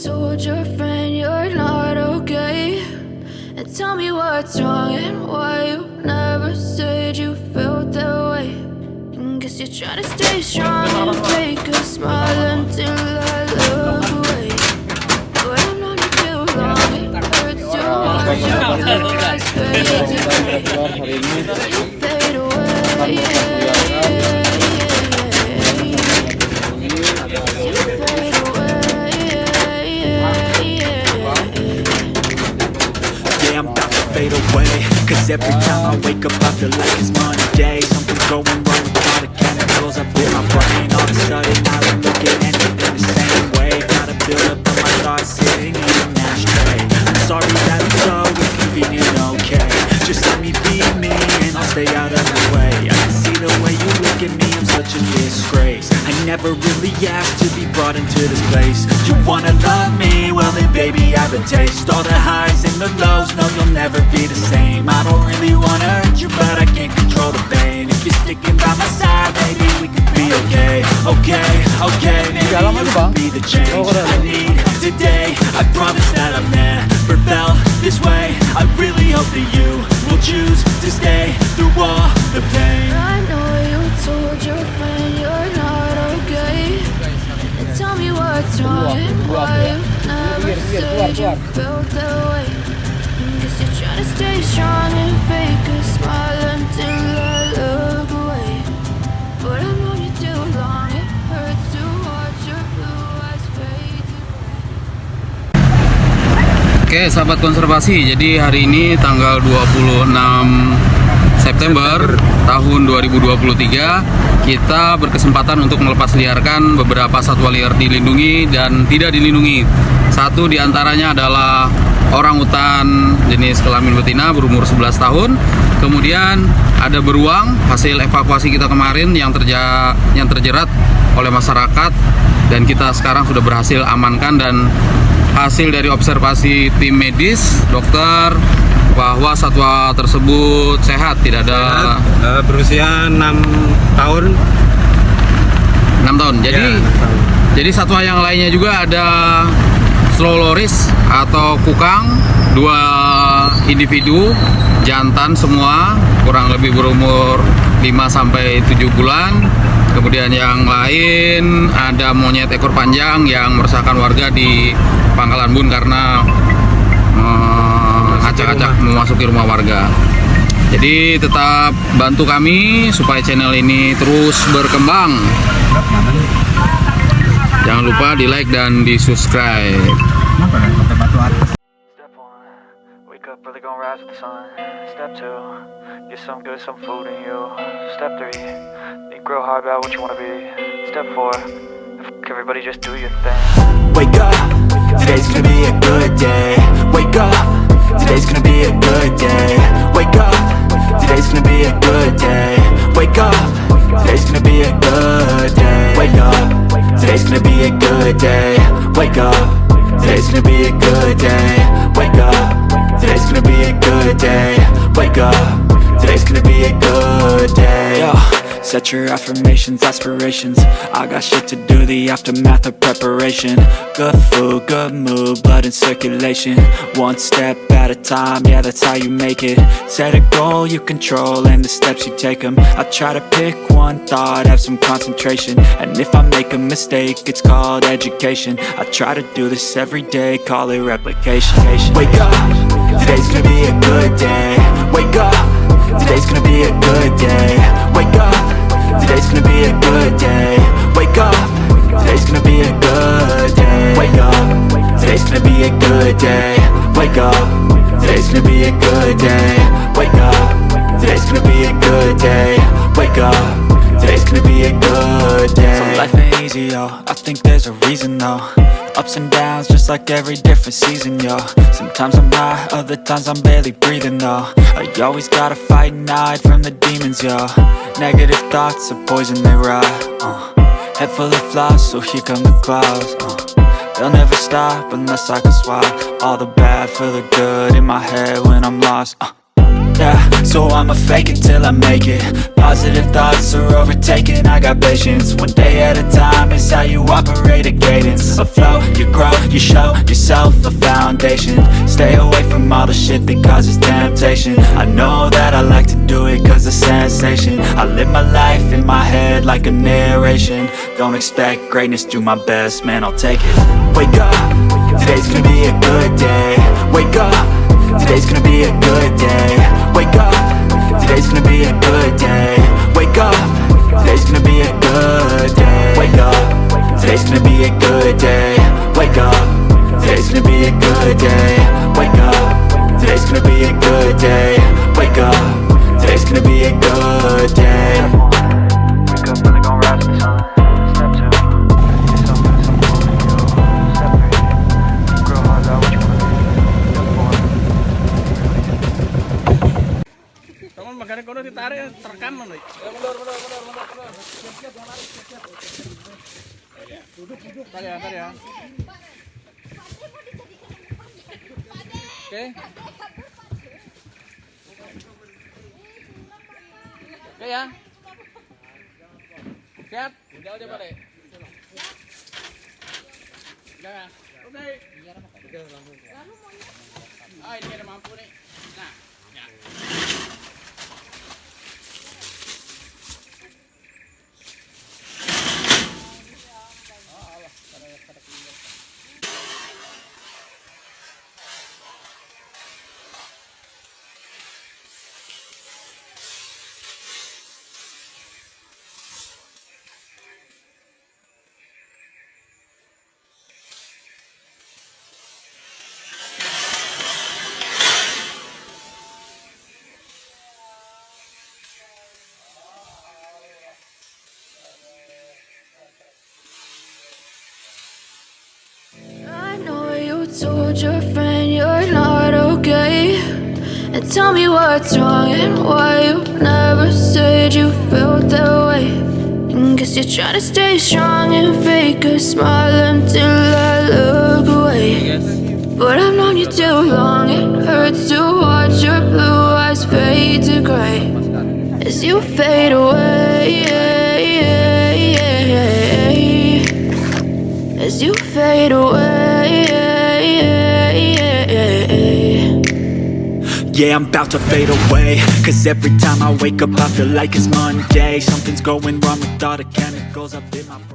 told your friend you're not okay? And tell me what's wrong and why you never said you felt that way. And guess you're trying to stay strong and fake a smile until I look away. But I've known you too long, it hurts to watch your eyes fade away. You fade away, yeah. I'm about to fade away, cause every time I wake up I feel like it's Monday. Something's going wrong with all the chemicals up in my brain. All of a sudden I don't look at anything the same way. Gotta build up all my thoughts sitting in an ashtray. I'm sorry that I'm so inconvenient, okay? Just let me be me and I'll stay out of the way. I can see the way you look at me, I'm such a disgrace. I never really asked to be brought into this place. You wanna love me? Well then baby I have a taste. All the highs and the lows, no you'll never be the same. I don't really wanna hurt you but I can't control the pain. If you're sticking by my side, maybe we could be okay. Okay, okay, maybe you could be the change I need today. I promise that I've never felt this way. I really hope that you will choose to stay through all the pain. I know you told your friend you're not okay. And tell me what's wrong and why you never said you felt that way. Guess you're trying to stay strong and fake a smile until I look away. But I've known you too long, it hurts to watch your blue eyes fade away. Oke, sahabat konservasi, jadi hari ini tanggal 26 September tahun 2023 kita berkesempatan untuk melepasliarkan beberapa satwa liar dilindungi dan tidak dilindungi. Satu diantaranya adalah orangutan jenis kelamin betina berumur 11 tahun. Kemudian ada beruang hasil evakuasi kita kemarin yang terjerat oleh masyarakat dan kita sekarang sudah berhasil amankan, dan hasil dari observasi tim medis dokter bahwa satwa tersebut sehat, tidak ada berusia 6 tahun. 6 tahun. Jadi satwa yang lainnya juga ada slow loris atau kukang, 2 individu jantan semua, kurang lebih berumur 5-7 bulan. Kemudian yang lain ada monyet ekor panjang yang meresahkan warga di Pangkalan Bun karena acak-acak memasuki rumah warga. Jadi tetap bantu kami supaya channel ini terus berkembang. Jangan lupa di like dan di subscribe. Step 1, wake up early, gonna rise with the sun. Step 2, get some good, some food in you. Step 3, think real hard about what you wanna be. Step 4, everybody just do your thing. Wake up, today's gonna be a good day. Wake up, today's gonna be a good day. Wake up, today's gonna be a good day. Wake up, today's gonna be a good day. Wake up, today's gonna be a good day. Wake up, today's gonna be a good day. Wake up, today's gonna be a good day. Wake up, today's gonna be a good day. Yo. Set your affirmations, aspirations. I got shit to do, the aftermath of preparation. Good food, good mood, blood in circulation. One step at a time, yeah, that's how you make it. Set a goal you control and the steps you take them. I try to pick one thought, have some concentration. And if I make a mistake, it's called education. I try to do this every day, call it replication. Wake up, today's gonna be a good day. Wake up, today's gonna be a good day. Wake up, today's gonna be a good day. Wake up, today's gonna be a good day. Wake up, today's gonna be a good day. Wake up, today's gonna be a good day. Wake up, today's gonna be a good day. Wake up, today's gonna be a good day. So life ain't easy, yo, I think there's a reason though. Ups and downs, just like every different season, yo. Sometimes I'm high, other times I'm barely breathing, though. I always gotta fight and hide from the demons, yo. Negative thoughts are poison, they rot. Head full of flies, so here come the clouds. They'll never stop unless I can swap all the bad for the good in my head when I'm lost. Yeah, so I'ma fake it till I make it. Positive thoughts are overtaken, I got patience. One day at a time is is how you operate a cadence. Afloat, you grow, you show yourself a foundation. Stay away from all the shit that causes temptation. I know that I like to do it cause it's sensation. I live my life in my head like a narration. Don't expect greatness, do my best, man, I'll take it. Wake up, today's gonna be a good day. Wake up, today's gonna be a good day. Wake up, today's gonna be a good day. Wake up, today's gonna be a good day. Wake up, today's gonna be a good day. Wake up, today's gonna be a good day. Wake up, today's gonna be a good day. Wake up, today's gonna be a good day. Wake up, really gon' rise with the sun. Step 2, get some good, some food in you. Step 3, grow hard about what you wanna be. Step 4, Teman magana kono ditarik terekam lho. Mundur. Duduk. Tar ya. Oke. Oke ya. Siap. Udah coba deh. Udah. Oke. Ini ada mampu nih. Nah, ya. I know you told your friend you're not okay, and tell me what's wrong and why you never said you felt that way. And guess you're trying to stay strong and fake a smile until I look away. But I've known you too long, it hurts to watch your blue eyes fade to gray as you fade away. As you fade away. Yeah, I'm about to fade away, cause every time I wake up I feel like it's Monday. Something's going wrong with all the chemicals up in my brain.